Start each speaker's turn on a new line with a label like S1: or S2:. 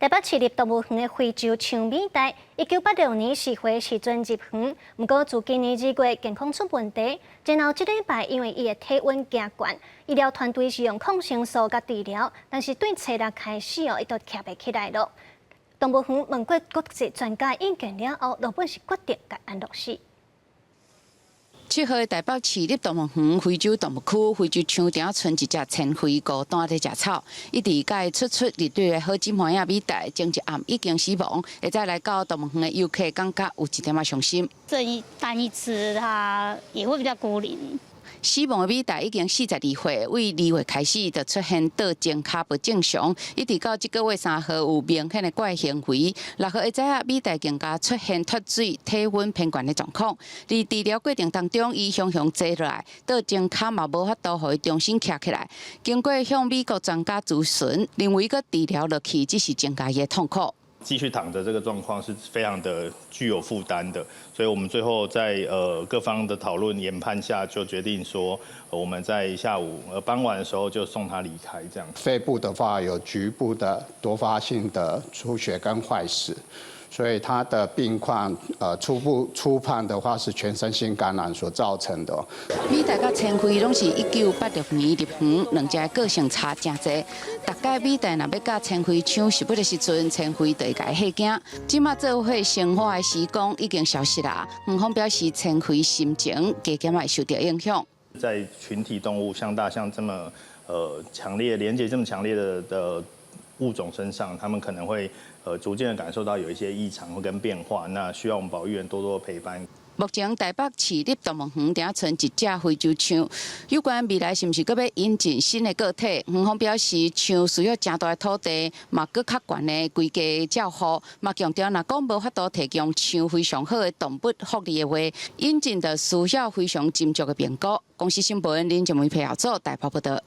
S1: 台北市立动物园的非洲长尾带，1986年试回时阵入园，不过自今年2月健康出问题，然后这礼拜因为伊的体温加悬，医疗团队是用抗生素甲治疗，但是对初六开始伊都站不起来了。动物园问过国际专家意见了后，老本是决定甲安乐死。
S2: 7号台北市立动物园非洲动物区非洲象顶村一只千灰孤单在食草，一直甲出日对的好姊妹仔美带，前一暗已经死亡。会再来到动物园的游客感觉有一点仔伤心。
S3: 这一单一次它也会比较孤零。
S2: 死亡的美带已经42岁，为2月开始就出现倒前脚不正常，一直到这个月3号有明显的怪行为。6号会知影美带更加出现脱水、体温偏悬的状况。在治疗过程当中，伊常常坐落来，倒前脚嘛无法度互伊重新站起来。经过向美国专家咨询，认为个治疗落去只是增加伊的痛苦。
S4: 继续躺着这个状况是非常的具有负担的，所以我们最后在各方的讨论研判下，就决定说，我们在下午傍晚的时候就送他离开这样。
S5: 肺部的话有局部的多发性的出血跟坏死。所以他的病况，初判的话是全身性感染所造成的。
S2: 美带甲千灰拢是1986年入园，两者个性差真侪。大概美带若要甲千灰抢食物的时阵，千灰就会甲伊吓惊。即马做伙生活的时光已经消失啦。园方表示，千灰心情加减会受到影响。
S4: 在群体动物像大象这么强烈连结这么强烈的物种身上，他们可能会逐渐的感受到有一些异常或跟变化，那需要我们保育员多多陪伴。
S2: 目前台北市立动物园顶存一只非洲象，有关未来是毋是阁要引进新的个体？园方表示，象需要真大的土地，嘛阁较悬的规家照护，嘛强调若讲无法度提供象非常好的动物福利的话，引进就需要非常斟酌的评估。公司新闻林建伟配合做台北报道。